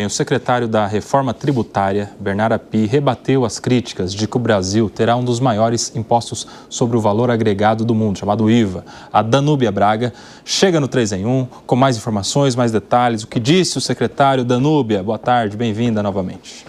O secretário da Reforma Tributária, Bernardo Api, rebateu as críticas de que o Brasil terá um dos maiores impostos sobre o valor agregado do mundo, chamado IVA. A Danúbia Braga chega no 3 em 1 com mais informações, mais detalhes. O que disse o secretário? Danúbia, boa tarde, bem-vinda novamente.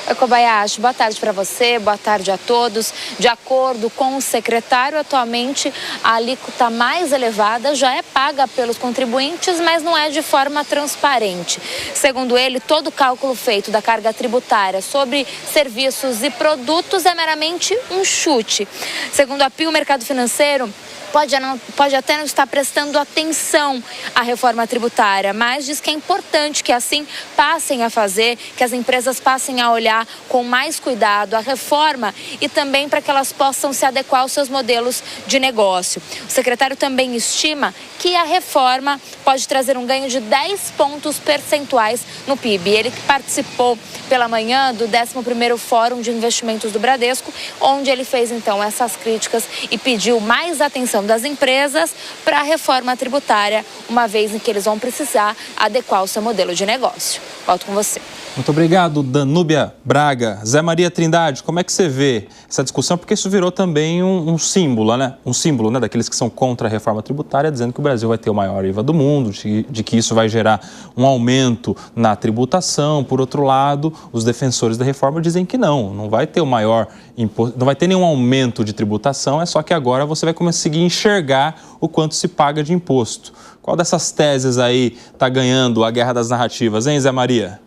Oi, Kobayashi, boa tarde para você, boa tarde a todos. De acordo com o secretário, atualmente a alíquota mais elevada já é paga pelos contribuintes, mas não é de forma transparente. Segundo ele, todo o cálculo feito da carga tributária sobre serviços e produtos é meramente um chute. Segundo a Api, o mercado financeiro pode até não estar prestando atenção à reforma tributária, mas diz que é importante que assim passem a fazer, que as empresas passem a olhar com mais cuidado a reforma e também para que elas possam se adequar aos seus modelos de negócio. O secretário também estima que a reforma pode trazer um ganho de 10 pontos percentuais no PIB. Ele que participou pela manhã do 11º Fórum de Investimentos do Bradesco, onde ele fez então essas críticas e pediu mais atenção das empresas para a reforma tributária, uma vez em que eles vão precisar adequar o seu modelo de negócio. Volto com você. Muito obrigado, Danúbia Braga. Zé Maria Trindade, como é que você vê essa discussão? Porque isso virou também um símbolo, né? Um símbolo, né, daqueles que são contra a reforma tributária, dizendo que o Brasil vai ter o maior IVA do mundo, de que isso vai gerar um aumento na tributação. Por outro lado, os defensores da reforma dizem que não vai ter o maior imposto, não vai ter nenhum aumento de tributação, é só que agora você vai conseguir enxergar o quanto se paga de imposto. Qual dessas teses aí está ganhando a guerra das narrativas, hein, Zé Maria?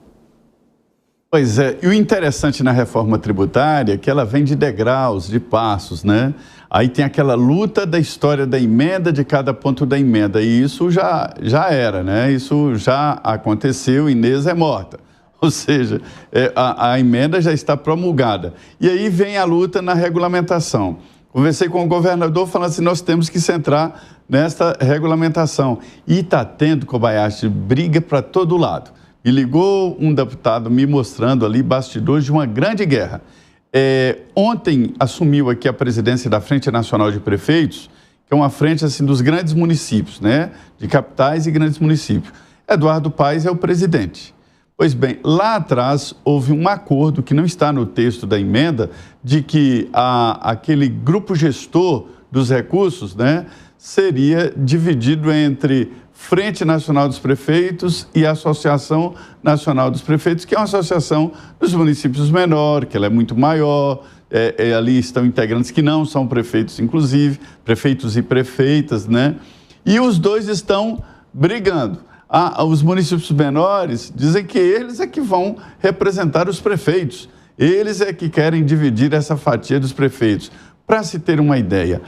Pois é, e o interessante na reforma tributária é que ela vem de degraus, de passos, né? Aí tem aquela luta da história da emenda, de cada ponto da emenda, e isso já era, né? Isso já aconteceu, Inês é morta. Ou seja, a emenda já está promulgada. E aí vem a luta na regulamentação. Conversei com o governador falando assim, nós temos que centrar nesta regulamentação. E está tendo, Kobayashi, briga para todo lado. E ligou um deputado me mostrando ali bastidores de uma grande guerra. Ontem assumiu aqui a presidência da Frente Nacional de Prefeitos, que é uma frente assim, dos grandes municípios, né? De capitais e grandes municípios. Eduardo Paes é o presidente. Pois bem, lá atrás houve um acordo que não está no texto da emenda, de que aquele grupo gestor dos recursos, né, seria dividido entre Frente Nacional dos Prefeitos e Associação Nacional dos Prefeitos, que é uma associação dos municípios menores, que ela é muito maior, ali estão integrantes que não são prefeitos, inclusive, prefeitos e prefeitas, né? E os dois estão brigando. Os municípios menores dizem que eles é que vão representar os prefeitos, eles é que querem dividir essa fatia dos prefeitos. Para se ter uma ideia,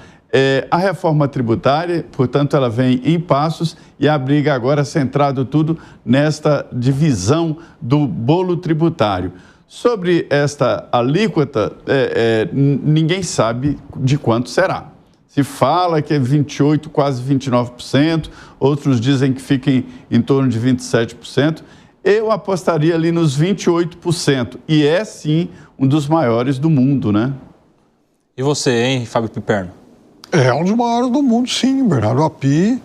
a reforma tributária, portanto, ela vem em passos e a briga agora centrado tudo nesta divisão do bolo tributário. Sobre esta alíquota, ninguém sabe de quanto será. Se fala que é 28%, quase 29%, outros dizem que fica em torno de 27%. Eu apostaria ali nos 28%, e é sim um dos maiores do mundo, né? E você, hein, Fábio Piperno? É um dos maiores do mundo, sim. Bernardo Api,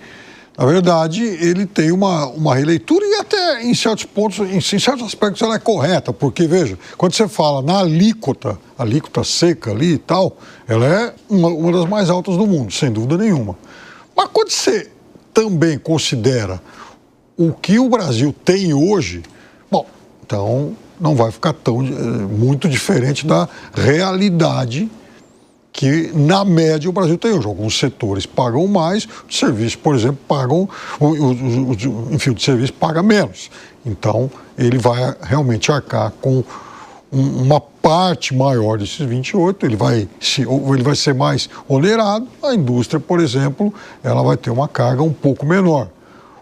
na verdade, ele tem uma releitura e até em certos pontos, em certos aspectos ela é correta, porque, veja, quando você fala na alíquota seca ali e tal, ela é uma das mais altas do mundo, sem dúvida nenhuma. Mas quando você também considera o que o Brasil tem hoje, bom, então não vai ficar muito diferente da realidade que, na média, o Brasil tem hoje. Alguns setores pagam mais, o serviço, por exemplo, o de serviço paga menos. Então, ele vai realmente arcar com uma parte maior desses 28, ele vai ser mais onerado. A indústria, por exemplo, ela vai ter uma carga um pouco menor.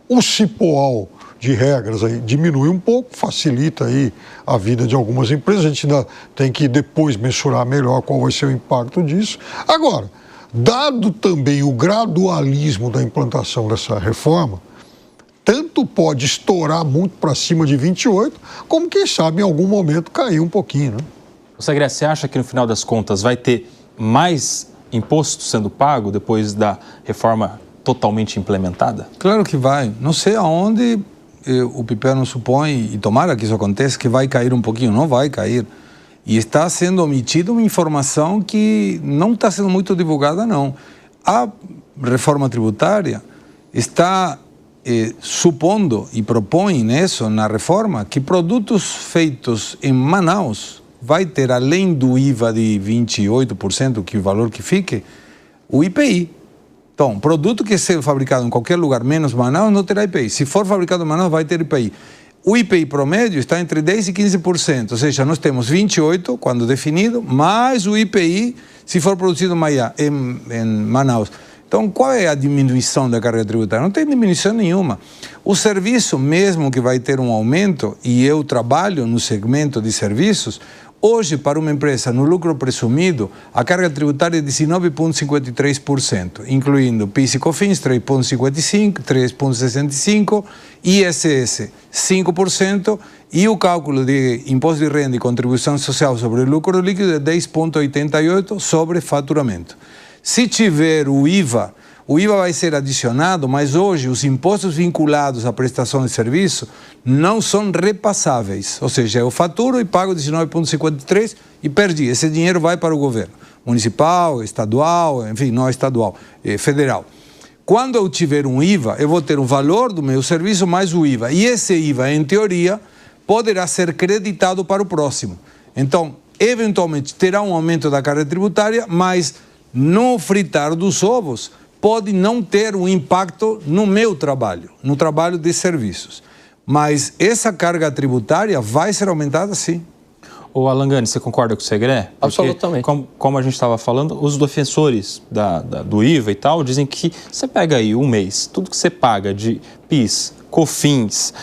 O cipoal de regras aí diminui um pouco, facilita aí a vida de algumas empresas. A gente ainda tem que depois mensurar melhor qual vai ser o impacto disso. Agora, dado também o gradualismo da implantação dessa reforma, tanto pode estourar muito para cima de 28, como quem sabe em algum momento cair um pouquinho, né? Você acha que no final das contas vai ter mais imposto sendo pago depois da reforma totalmente implementada? Claro que vai. Não sei aonde o Pipeno supõe, e tomara que isso aconteça, que vai cair um pouquinho. Não vai cair. E está sendo omitida uma informação que não está sendo muito divulgada, não. A reforma tributária está supondo e propõe nisso, na reforma, que produtos feitos em Manaus vai ter, além do IVA de 28%, que é o valor que fique, o IPI. Então, produto que seja fabricado em qualquer lugar, menos Manaus, não terá IPI. Se for fabricado em Manaus, vai ter IPI. O IPI promédio está entre 10% e 15%, ou seja, nós temos 28%, quando definido, mais o IPI, se for produzido em Manaus. Então, qual é a diminuição da carga tributária? Não tem diminuição nenhuma. O serviço, mesmo que vai ter um aumento, e eu trabalho no segmento de serviços, hoje, para uma empresa no lucro presumido, a carga tributária é de 19,53%, incluindo PIS e COFINS 3,65%, ISS 5%, e o cálculo de imposto de renda e contribuição social sobre o lucro líquido é 10,88% sobre faturamento. Se tiver o IVA vai ser adicionado, mas hoje os impostos vinculados à prestação de serviço não são repassáveis. Ou seja, eu faturo e pago 19,53% e perdi. Esse dinheiro vai para o governo municipal, estadual, enfim, não estadual, federal. Quando eu tiver um IVA, eu vou ter o valor do meu serviço mais o IVA. E esse IVA, em teoria, poderá ser creditado para o próximo. Então, eventualmente, terá um aumento da carga tributária, mas no fritar dos ovos, pode não ter um impacto no meu trabalho, no trabalho de serviços. Mas essa carga tributária vai ser aumentada, sim. Ô Alangani, você concorda com o Segré? Absolutamente. Como a gente estava falando, os defensores do IVA e tal dizem que você pega aí um mês, tudo que você paga de PIS, COFINS,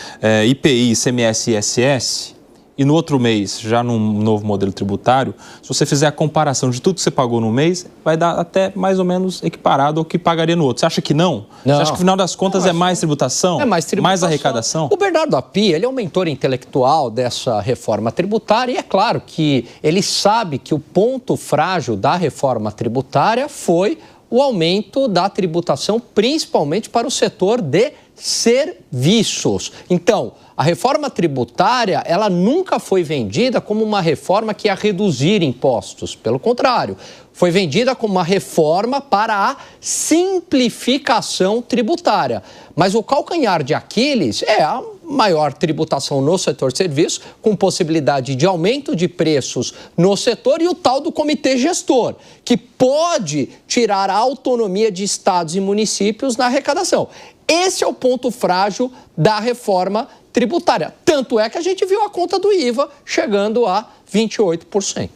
IPI, ICMS e ISS, e no outro mês, já num novo modelo tributário, se você fizer a comparação de tudo que você pagou no mês, vai dar até mais ou menos equiparado ao que pagaria no outro. Você acha que não? Você acha que, no final das contas, é mais tributação? É mais tributação. Mais arrecadação? O Bernardo Api, ele é um mentor intelectual dessa reforma tributária e é claro que ele sabe que o ponto frágil da reforma tributária foi o aumento da tributação, principalmente para o setor de serviços. Então, a reforma tributária, ela nunca foi vendida como uma reforma que ia reduzir impostos. Pelo contrário, foi vendida como uma reforma para a simplificação tributária. Mas o calcanhar de Aquiles é a maior tributação no setor de serviços, com possibilidade de aumento de preços no setor e o tal do comitê gestor, que pode tirar a autonomia de estados e municípios na arrecadação. Esse é o ponto frágil da reforma tributária. Tanto é que a gente viu a conta do IVA chegando a 28%.